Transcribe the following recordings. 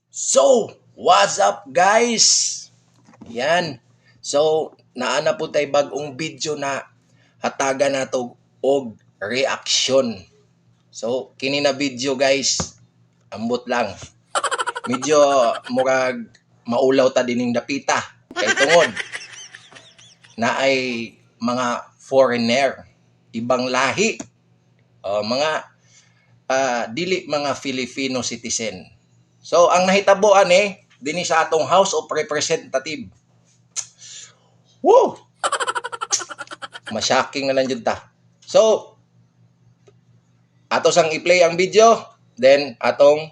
So, what's up guys? Yan. So, naana po tayo bagong video na hataga na to og reaction. So, kini na video guys, ambot lang. Medyo murag maulaw ta dining dapita. Kay tungod na ay mga foreigner, ibang lahi. Dili mga Filipino citizen. So, ang nahitaboan dinhi sa atong House of Representative. Woo! Masyaking na lang jud ta. So, ato sang i-play ang video, then atong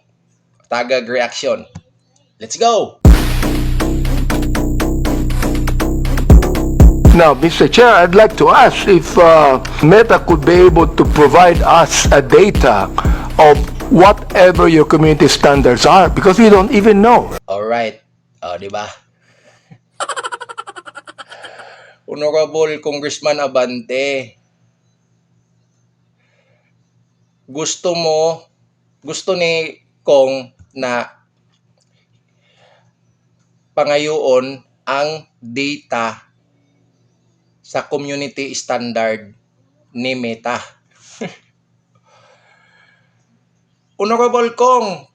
tagag reaction. Let's go! Now, Mr. Chair, I'd like to ask if Meta could be able to provide us a data of whatever your community standards are, because we don't even know. Alright. Di ba? Honorable Congressman Abante, gusto ni Kong na pangayoon ang data sa community standard ni Meta. Honorable Kong,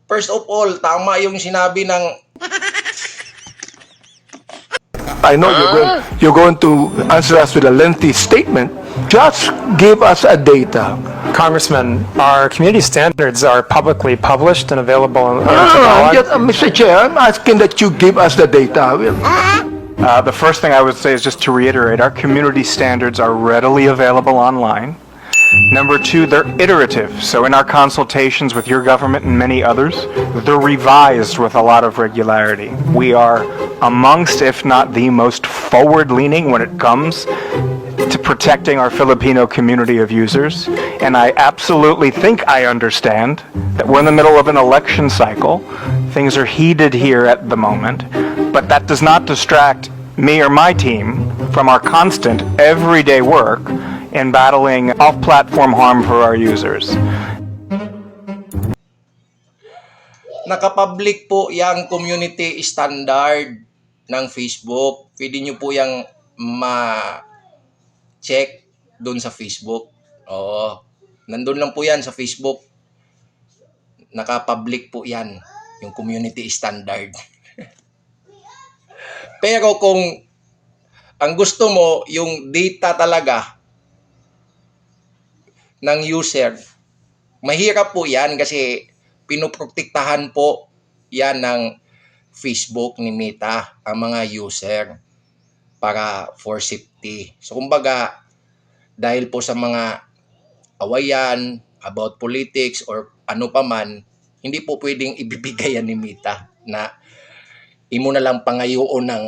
first of all, tama yung sinabi ng I know you're going to answer us with a lengthy statement. Just give us a data. Congressman, our community standards are publicly published and available on the Mr. Chair, I'm asking that you give us the data. The first thing I would say is just to reiterate, our community standards are readily available online. Number two, they're iterative. So in our consultations with your government and many others, they're revised with a lot of regularity. We are amongst, if not the most forward-leaning when it comes to protecting our Filipino community of users. And I absolutely think I understand that we're in the middle of an election cycle. Things are heated here at the moment, but that does not distract me or my team from our constant everyday work in battling off-platform harm for our users. nakapublic po yung community standard ng Facebook. Pwede nyo po yung ma-check doon sa Facebook. Oo. Nandun lang po yan sa Facebook. Nakapublic po yan, yung community standard. Pero kung ang gusto mo, yung data talaga ng user, mahirap po yan kasi pinoprotektahan po yan ng Facebook ni Meta ang mga user para for safety. So kumbaga, dahil po sa mga awayan about politics or ano pa man, hindi po pwedeng ibibigay yan ni Meta na imo na lang pangayoon ng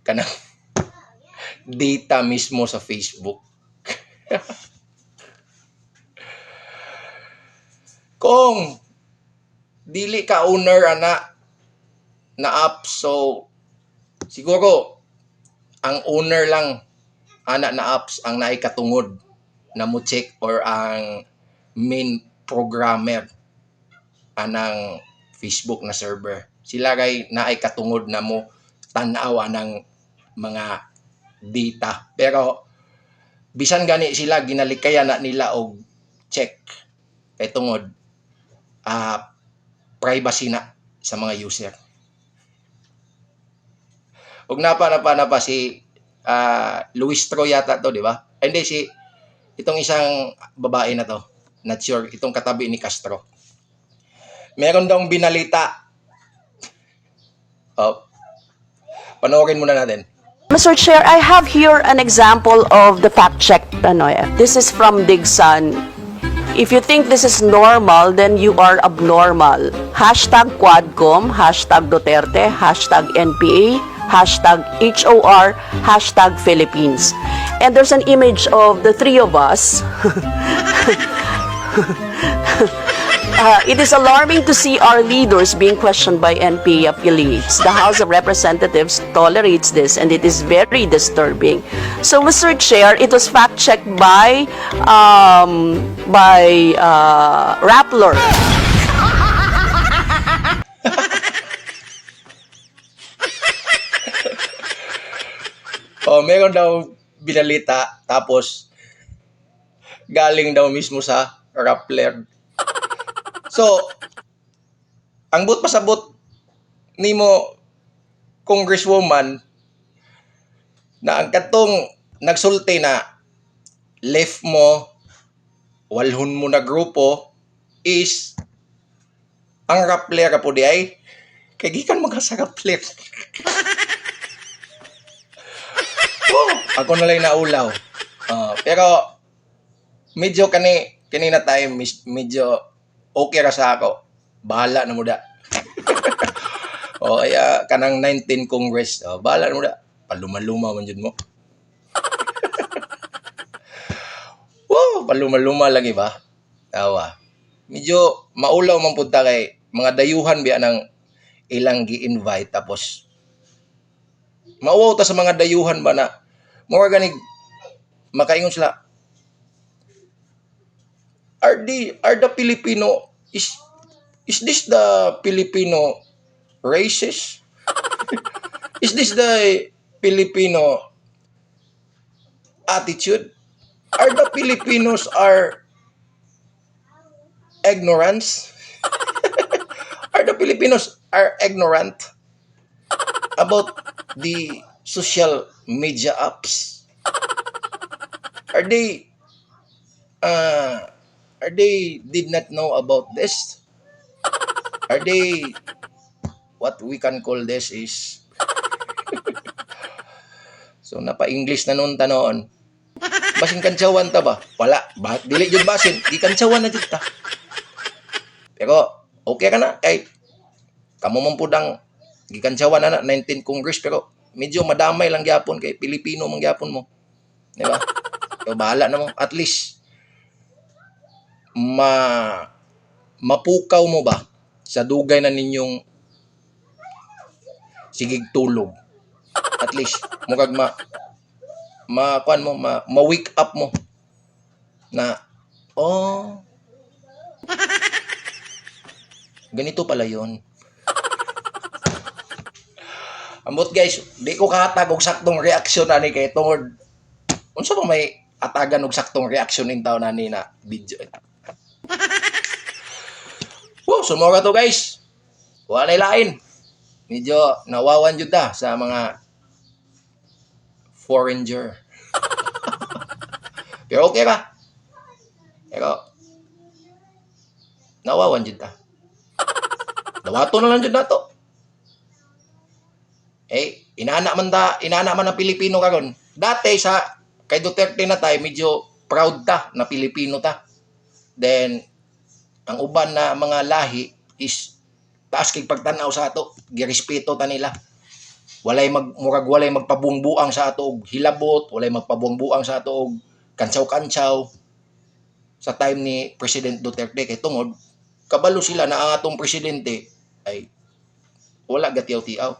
kanang data mismo sa Facebook. Kung dili ka owner na app, so siguro ang owner lang na apps ang naikatungod na mo check or ang main programmer anang Facebook na server. Sila kay naikatungod na mo tanawa ng mga data. Pero bisan gani sila ginalikayan na nila og check kay tungod privacy na sa mga user. Ug napa si Luis Tro yata to, di ba? Hindi, si itong isang babae na to. Not sure, itong katabi ni Castro. Meron daw binalita. Panoorin muna natin. Mr. Chair, I have here an example of the fact check. This is from Digsan. If you think this is normal, then you are abnormal. Hashtag Quadcom, hashtag Duterte, hashtag NPA, hashtag HOR, hashtag Philippines. And there's an image of the three of us. It is alarming to see our leaders being questioned by NPA affiliates. The House of Representatives tolerates this, and it is very disturbing. So, Mr. Chair, it was fact-checked by Rappler. meron daw binalita tapos galing daw mismo sa Rappler. So, ang but pasabot nimo congresswoman na ang katong nagsulti na left mo, walhon mo na grupo is ang Rappler po di ay kay gikan mo ka sa Rappler. Oh, ako na lang naulaw. Pero medyo kanina time medyo okay ra sa ako. Bahala na mo da. Kaya kanang 19 Congress, bahala na mo da. Paluma-luma man jud mo. Wow, paluma-luma lagi ba? Tawa. Medyo maulaw man punta kay mga dayuhan biya ng ilang gi-invite tapos mauwaw ta sa mga dayuhan ba na mga ganig makaingon sila are the Filipino is this the Filipino racist? Is this the Filipino attitude? Are the Filipinos are ignorance? Are the Filipinos are ignorant about the social media apps? Are they did not know about this? Are they what we can call this is so napa-English na noon tanoon. Basin kantsawan ta ba? Wala. Dili jud basin. Gikantsawan na jud ta. Pero okay ka na kay kamo man pudang gikantsawan na 19 Congress pero medyo madamay lang gyapon kay Pilipino man gyapon mo. Di ba? So bahala na mo. At least mapukaw mo ba sa dugay na ninyong sigig tulog. At least mukag ma-wake up mo na ganito pala yon. Ambot guys, di ko kahatag og saktong reaksyon ani kay tungod unsa ba may atagan og saktong reaksyon in taon ani na video. Wow, sumora to guys. Wala lain. Medyo nawawan jud ta sa mga foreigner. Pero okay ka. Pero nawawan jud ta. Dawato na lang jud nato. Inana man ang Pilipino karon. Dati sa kay Duterte na tayo medyo proud ta na Pilipino ta. Then ang uban na mga lahi is taas kay pagtanaw sa ato, girespeto ta nila. Walay magpabuang-buang sa ato og hilabot, walay magpabuang-buang sa ato og kantsaw-kantsaw. Sa time ni President Duterte kay tungod kabalo sila na ang atong presidente ay wala gatiyaw-tiyaw.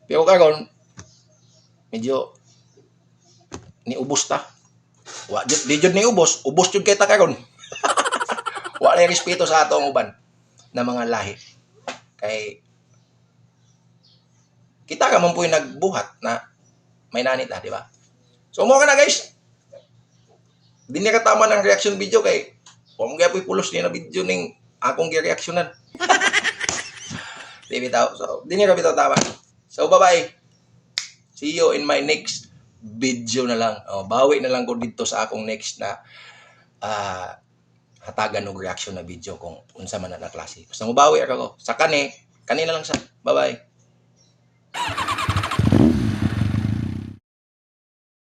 Pero karon medyo niubos ta. Di jud niubos, ubos jud kay ta karon. Wala respeto sa atong uban na mga lahi. Kay kita ka man po yung nagbuhat na may nanit na, di ba? So mo ka na guys. Di niya katama ng reaction video kay kung mga po'y pulos niya na video ning akong gi-reactionan. Di bitaw. So di niya ka bitaw tama. So bye-bye. See you in my next video na lang. Bawi na lang ko dito sa akong next na hatagan og reaction na video kung unsa man na klase. Basta mo bawi ako sa kanina lang sa. Bye-bye.